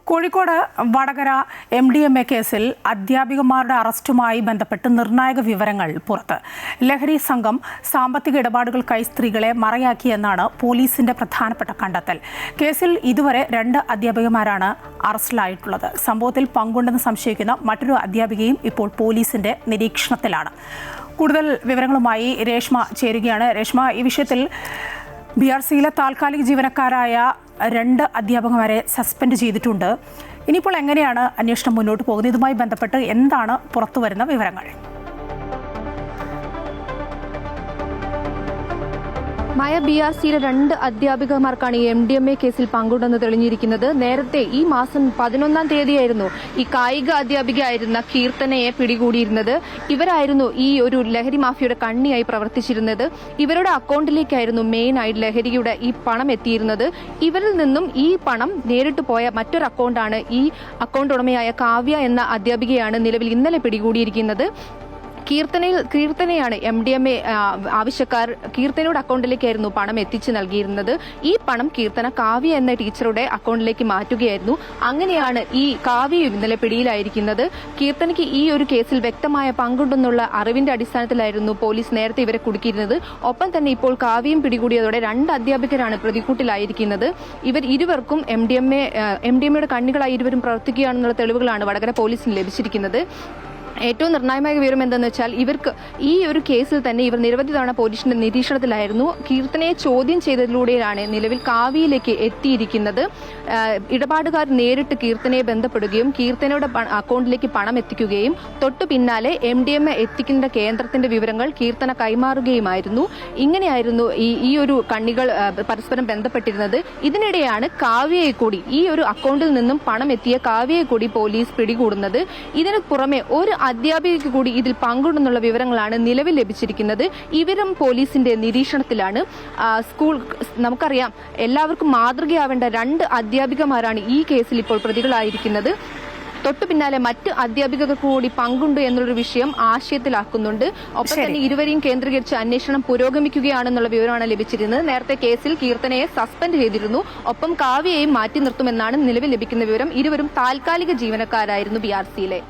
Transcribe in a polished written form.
Kozhikode Vadakara MDMA കേസിൽ അധ്യാപികമാരുടെ അറസ്റ്റുമായി ബന്ധപ്പെട്ട് നിർണായക വിവരങ്ങൾ പുറത്ത്. ലഹരി സംഘം സാമ്പത്തിക ഇടപാടുകൾക്കായി സ്ത്രീകളെ മറയാക്കിയെന്നാണ് പോലീസിന്റെ പ്രധാനപ്പെട്ട കണ്ടെത്തൽ. കേസിൽ ഇതുവരെ 2 അധ്യാപികമാരാണ് അറസ്റ്റിലായിട്ടുള്ളത്. സംഭവത്തിൽ പങ്കുണ്ടെന്ന് സംശയിക്കുന്ന മറ്റൊരു അധ്യാപികയും ഇപ്പോൾ പോലീസിന്റെ നിരീക്ഷണത്തിലാണ്. കൂടുതൽ വിവരങ്ങളുമായി രേഷ്മ ചേരുകയാണ്. രേഷ്മ, ഈ വിഷയത്തിൽ BRCയിലെ താൽക്കാലിക ജീവനക്കാരായ 2 അധ്യാപകന്മാരെ സസ്പെൻഡ് ചെയ്തിട്ടുണ്ട്. ഇനിയിപ്പോൾ എങ്ങനെയാണ് അന്വേഷണം മുന്നോട്ട് പോകുന്നത്? ഇതുമായി ബന്ധപ്പെട്ട് എന്താണ് പുറത്തുവരുന്ന വിവരങ്ങൾ? BRCയിലെ 2 അധ്യാപികമാർക്കാണ് ഈ MDMA കേസിൽ പങ്കുണ്ടെന്ന് തെളിഞ്ഞിരിക്കുന്നത്. നേരത്തെ ഈ മാസം 11-ാം തീയതിയായിരുന്നു ഈ കായിക അധ്യാപികയായിരുന്ന കീർത്തനയെ പിടികൂടിയിരുന്നത്. ഇവരായിരുന്നു ഈ ഒരു ലഹരി മാഫിയയുടെ കണ്ണിയായി പ്രവർത്തിച്ചിരുന്നത്. ഇവരുടെ അക്കൗണ്ടിലേക്കായിരുന്നു മെയിനായി ലഹരിയുടെ ഈ പണം എത്തിയിരുന്നത്. ഇവരിൽ നിന്നും ഈ പണം നേരിട്ട് പോയ മറ്റൊരു അക്കൗണ്ടാണ്. ഈ അക്കൗണ്ട് ഉടമയായ കാവ്യ എന്ന അധ്യാപികയാണ് നിലവിൽ ഇന്നലെ പിടികൂടിയിരിക്കുന്നത്. കീർത്തനയാണ് MDMA ആവശ്യക്കാർ കീർത്തനയുടെ അക്കൗണ്ടിലേക്കായിരുന്നു പണം എത്തിച്ചു നൽകിയിരുന്നത്. ഈ പണം കീർത്തന കാവ്യ എന്ന ടീച്ചറുടെ അക്കൗണ്ടിലേക്ക് മാറ്റുകയായിരുന്നു. അങ്ങനെയാണ് ഈ കാവ്യ ഇന്നലെ പിടിയിലായിരിക്കുന്നത്. കീർത്തനയ്ക്ക് ഈ ഒരു കേസിൽ വ്യക്തമായ പങ്കുണ്ടെന്നുള്ള അറിവിന്റെ അടിസ്ഥാനത്തിലായിരുന്നു പോലീസ് നേരത്തെ ഇവരെ കുടുക്കിയിരുന്നത്. ഒപ്പം തന്നെ ഇപ്പോൾ കാവ്യയും പിടികൂടിയതോടെ 2 അധ്യാപകരാണ് പ്രതിക്കൂട്ടിലായിരിക്കുന്നത്. ഇവർ ഇരുവർക്കും MDMAയുടെ കണ്ണികളായി ഇരുവരും പ്രവർത്തിക്കുകയാണെന്നുള്ള തെളിവുകളാണ് വടകര പോലീസിന് ലഭിച്ചിരിക്കുന്നത്. ഏറ്റവും നിർണായകമായ വിവരം എന്തെന്ന് വെച്ചാൽ ഇവർക്ക് ഈ ഒരു കേസിൽ തന്നെ ഇവർ നിരവധി തവണ പോലീസിന്റെ നിരീക്ഷണത്തിലായിരുന്നു. കീർത്തനയെ ചോദ്യം ചെയ്തതിലൂടെയാണ് നിലവിൽ കാവ്യയിലേക്ക് എത്തിയിരിക്കുന്നത്. ഇടപാടുകാർ നേരിട്ട് കീർത്തനയെ ബന്ധപ്പെടുകയും കീർത്തനയുടെ അക്കൗണ്ടിലേക്ക് പണം എത്തിക്കുകയും തൊട്ടു പിന്നാലെ MDMA എത്തിക്കുന്ന കേന്ദ്രത്തിന്റെ വിവരങ്ങൾ കീർത്തന കൈമാറുകയുമായിരുന്നു. ഇങ്ങനെയായിരുന്നു ഈ ഒരു കണ്ണികൾ പരസ്പരം ബന്ധപ്പെട്ടിരുന്നത്. ഇതിനിടെയാണ് കാവ്യയെ കൂടി ഈ ഒരു അക്കൗണ്ടിൽ നിന്നും പണം എത്തിയ കാവ്യയെ കൂടി പോലീസ് പിടികൂടുന്നത്. ഇതിനു പുറമെ ഒരു അധ്യാപികയ്ക്ക് കൂടി ഇതിൽ പങ്കുണ്ടെന്നുള്ള വിവരങ്ങളാണ് നിലവിൽ ലഭിച്ചിരിക്കുന്നത്. ഇവരും പോലീസിന്റെ നിരീക്ഷണത്തിലാണ്. നമുക്കറിയാം, എല്ലാവർക്കും മാതൃകയാവേണ്ട 2 അധ്യാപികമാരാണ് ഈ കേസിൽ ഇപ്പോൾ പ്രതികളായിരിക്കുന്നത്. തൊട്ടു പിന്നാലെ മറ്റ് അധ്യാപികർക്ക് കൂടി പങ്കുണ്ട് എന്നുള്ളൊരു വിഷയം ആശയത്തിലാക്കുന്നുണ്ട്. ഒപ്പം തന്നെ ഇരുവരെയും കേന്ദ്രീകരിച്ച് അന്വേഷണം പുരോഗമിക്കുകയാണെന്നുള്ള വിവരമാണ് ലഭിച്ചിരുന്നത്. നേരത്തെ കേസിൽ കീർത്തനയെ സസ്പെൻഡ് ചെയ്തിരുന്നു. ഒപ്പം കാവ്യയെയും മാറ്റി നിർത്തുമെന്നാണ് നിലവിൽ ലഭിക്കുന്ന വിവരം. ഇരുവരും താൽക്കാലിക ജീവനക്കാരായിരുന്നു BRCയിലെ.